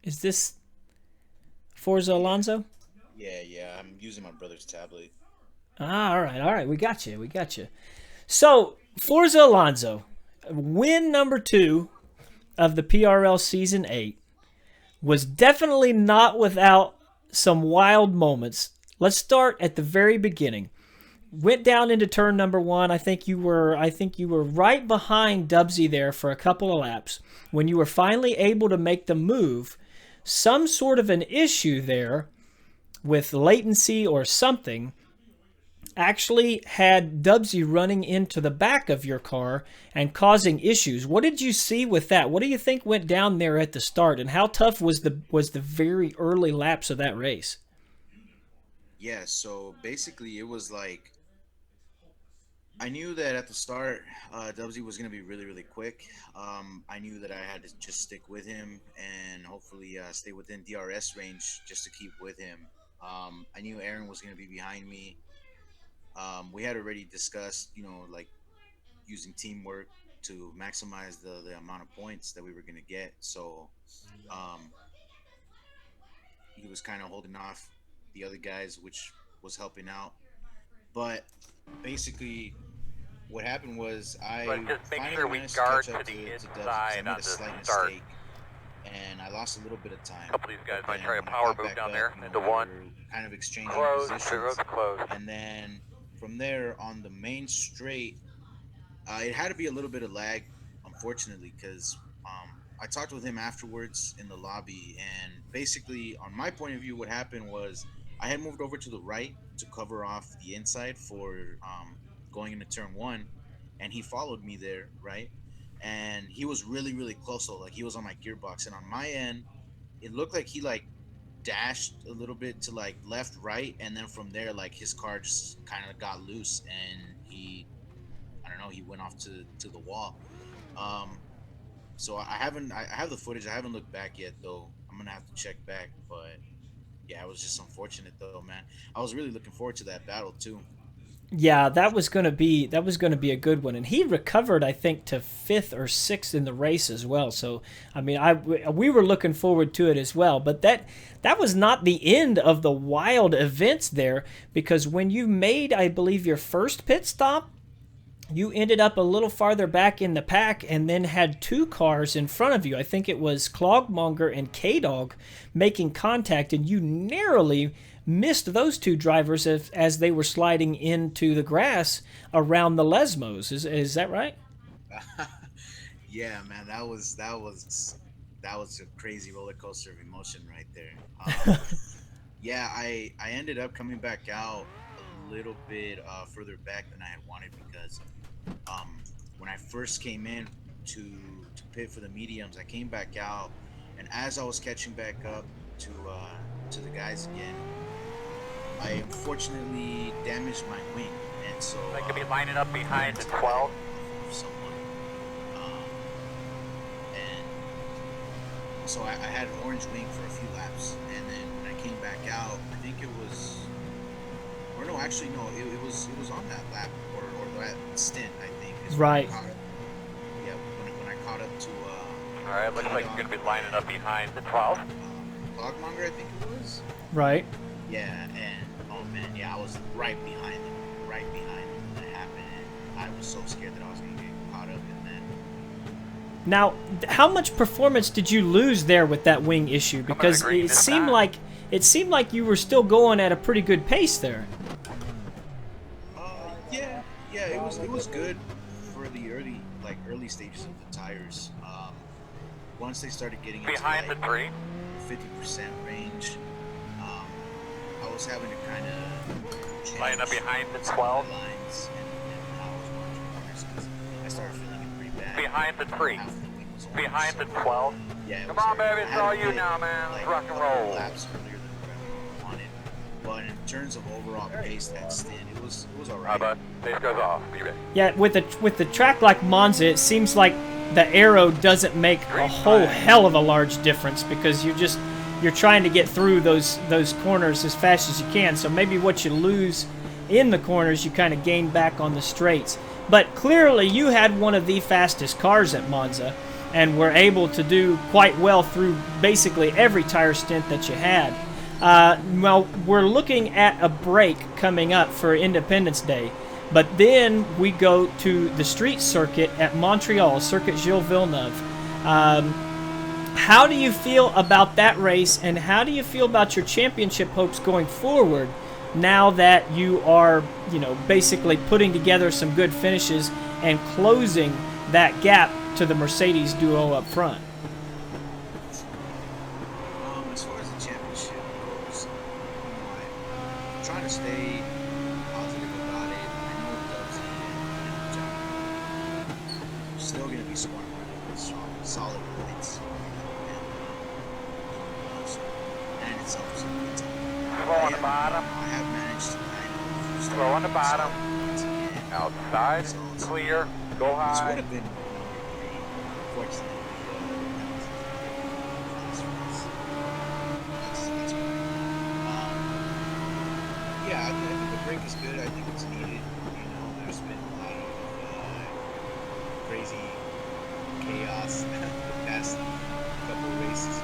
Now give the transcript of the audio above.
Is this Forza Yeah, Alonso? yeah. I'm using my brother's tablet. Ah, all right. We got you. So Forza Alonso, win number two of the PRL season 8 was definitely not without some wild moments. Let's start at the very beginning. Went down into turn number one. I think you were right behind Dubsy there for a couple of laps. When you were finally able to make the move, some sort of an issue there with latency or something actually had Dubsy running into the back of your car and causing issues. What did you see with that? What do you think went down there at the start, and how tough was the very early laps of that race? Yeah, so basically it was like I knew that at the start, Dubsy was going to be really, really quick. I knew that I had to just stick with him and hopefully stay within DRS range just to keep with him. I knew Aaron was going to be behind me. We had already discussed, like using teamwork to maximize the amount of points that we were going to get. So um, he was kind of holding off the other guys, which was helping out. But basically, what happened was But I just make finally sure we managed to guard catch up to the to Dubsy because I inside made on a the slight start. mistake and I lost a little bit of A time. couple of these guys But might then try a when I power caught move back down up, there into we one. were kind of exchanging Close, pit road's positions. closed. And then from there on the main straight, it had to be a little bit of lag, unfortunately, because I talked with him afterwards in the lobby, and basically, on my point of view, what happened was I had moved over to the right to cover off the inside for going into turn one, and he followed me there, right? And he was really, really close, so like he was on my gearbox, and on my end, it looked like he like dashed a little bit to like left, right, and then from there, like his car just kind of got loose, and he I don't know. He went off to the wall. Um, so I have the footage. I haven't looked back yet though. I'm gonna have to check back. But yeah, it was just unfortunate though, man. I was really looking forward to that battle too. Yeah, that was gonna be a good one, and he recovered, I think, to fifth or sixth in the race as well. So, I mean, we were looking forward to it as well. But that was not the end of the wild events there, because when you made, I believe, your first pit stop, you ended up a little farther back in the pack and then had two cars in front of you. I think it was Clogmonger and K-Dog making contact, and you narrowly missed those two drivers as they were sliding into the grass around the Lesmos. Is that right? Yeah, man, that was a crazy roller coaster of emotion right there. Yeah, I ended up coming back out a little bit further back than I had wanted because um, when I first came in to pit for the mediums, I came back out, and as I was catching back up to the guys again, I unfortunately damaged my wing, and so They could be lining up I behind had the to 12. off of someone, um, and so I had an orange wing for a few laps, and then when I came back out, I think it was, or no, actually no, it was on that lap or that stint. I think is when I Right, caught up. Yeah, when I caught up to All right, looks like you're K-Dog going to be lining up and behind the 12. Clogmonger, I think it was. right. Yeah, and oh man, yeah, I was right behind him when that happened, and I was so scared that I was gonna get caught up in that. Now, how much performance did you lose there with that wing issue? Coming to Because green it this seemed time. like you were still going at a pretty good pace there. Yeah, it was good for the early stages of the tires. Once they started getting into Behind the like 3. 50% range, um, I was having to kind of Lining up change behind the some of 12. my lines and how I was watching corners because I started feeling it pretty bad. Behind the 3. Half the wing was orange, Behind so the 12. yeah, it Come was on, hurting. baby, I it's had all a you bit now, man. Let's like rock a and couple roll. laps earlier than what I wanted, but in terms of overall pace, that stint, it was all All right, right. bud. Pace goes off. Be ready. Yeah, with the track like Monza, it seems like the arrow doesn't make a Green whole flag. hell of a large difference because you're trying to get through those corners as fast as you can. So maybe what you lose in the corners, you kind of gain back on the straights. But clearly, you had one of the fastest cars at Monza. and were able to do quite well through basically every tire stint that you had. Well, we're looking at a break coming up for Independence Day, but then we go to the street circuit at Montreal, Circuit Gilles Villeneuve. How do you feel about that race, and how do you feel about your championship hopes going forward now that you are, basically putting together some good finishes and closing that gap to the Mercedes duo up front? As far as the championship goes, I'm trying to stay positive about it. I know Dubsy and John are still going to be scoring solid points. And itself is a good time. Slow on the bottom. I have managed to kind of Slow on the bottom. Outside, clear, go This would high. have been unfortunately yeah, I think the break is good. I think it's needed. There's been a lot of crazy chaos the past couple of races